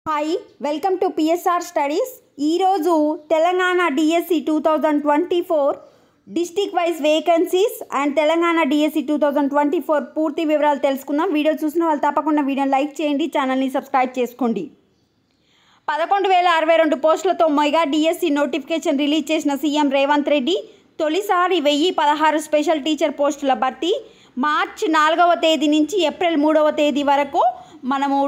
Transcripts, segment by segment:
Hi welcome to PSR studies. ఈరోజు Telangana DSC 2024 district wise vacancies and Telangana DSC 2024 పూర్తి వివరాలు తెలుసుకుందాం. వీడియో చూసిన వాళ్ళు తప్పకుండా వీడియోని లైక్ చేయండి, ఛానల్ని సబ్స్క్రైబ్ చేసుకోండి. 11,062 పోస్టులతో మెగా డిఎస్సి నోటిఫికేషన్ రిలీజ్ చేసిన సీఎం రేవంత్ రెడ్డి తొలిసారి 1016 స్పెషల్ టీచర్ పోస్టుల భర్తీ మార్చి 4వ తేదీ నుంచి ఏప్రిల్ 3వ తేదీ వరకు మనము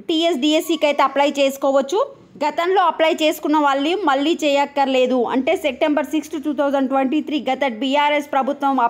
టీఎస్డిఎస్సికి అయితే అప్లై చేసుకోవచ్చు. గతంలో అప్లై చేసుకున్న వాళ్ళు మళ్ళీ చేయక్కర్లేదు. అంటే సెప్టెంబర్ 6, 2023 గత బీఆర్ఎస్ ప్రభుత్వం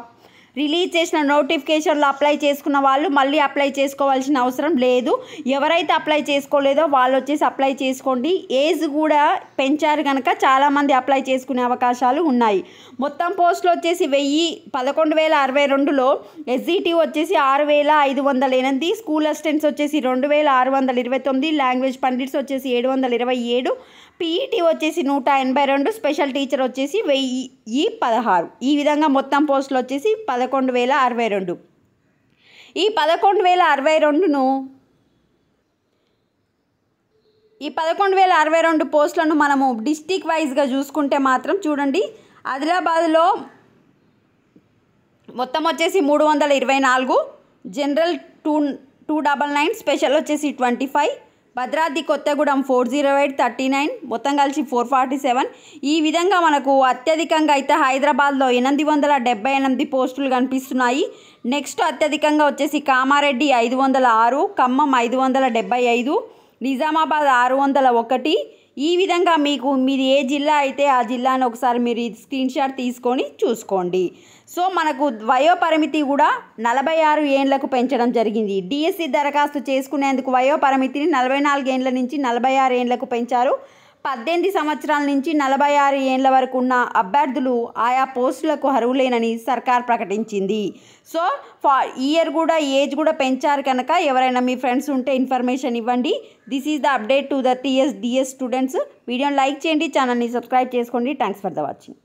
రిలీజ్ చేసిన నోటిఫికేషన్లో అప్లై చేసుకున్న వాళ్ళు మళ్ళీ అప్లై చేసుకోవాల్సిన అవసరం లేదు. ఎవరైతే అప్లై చేసుకోలేదో వాళ్ళు వచ్చేసి అప్లై చేసుకోండి. ఏజ్ కూడా పెంచారు కనుక చాలామంది అప్లై చేసుకునే అవకాశాలు ఉన్నాయి. మొత్తం పోస్టులు వచ్చేసి 11,062లో ఎస్జిటి వచ్చేసి 6,508, స్కూల్ అసిస్టెంట్స్ వచ్చేసి 2,629, లాంగ్వేజ్ పండిట్స్ వచ్చేసి 727, పీఈటీ వచ్చేసి 182, స్పెషల్ టీచర్ వచ్చేసి 1,016. ఈ విధంగా మొత్తం పోస్టులు వచ్చేసి 11,062. ఈ 11,062 పోస్టులను మనము డిస్టిక్ వైజ్గా చూసుకుంటే మాత్రం చూడండి, ఆదిలాబాద్లో మొత్తం వచ్చేసి 324, జనరల్ 299, స్పెషల్ వచ్చేసి 25, భద్రాద్రి కొత్తగూడెం 408, 39, మొత్తం కలిసి 447. ఈ విధంగా మనకు అత్యధికంగా అయితే హైదరాబాద్లో 878 పోస్టులు కనిపిస్తున్నాయి. నెక్స్ట్ అత్యధికంగా వచ్చేసి కామారెడ్డి 506, ఖమ్మం 575, నిజామాబాద్ 601. ఈ విధంగా మీది ఏ జిల్లా అయితే ఆ జిల్లాను ఒకసారి మీరు స్క్రీన్ షాట్ తీసుకొని చూసుకోండి. సో మనకు వయోపరిమితి కూడా 46 ఏండ్లకు పెంచడం జరిగింది. డిఎస్సి దరఖాస్తు చేసుకునేందుకు వయోపరిమితిని 44 ఏండ్ల నుంచి 46 ఏండ్లకు పెంచారు. 18 సంవత్సరాల నుంచి 46 ఏండ్ల వరకు ఉన్న అభ్యర్థులు ఆయా పోస్టులకు అర్హులేనని సర్కార్ ప్రకటించింది. సో ఏజ్ కూడా పెంచారు కనుక ఎవరైనా మీ ఫ్రెండ్స్ ఉంటే ఇన్ఫర్మేషన్ ఇవ్వండి. This is the update to the TSDS students. వీడియోని లైక్ చేయండి, ఛానల్ని సబ్స్క్రైబ్ చేసుకోండి. Thanks for the watching.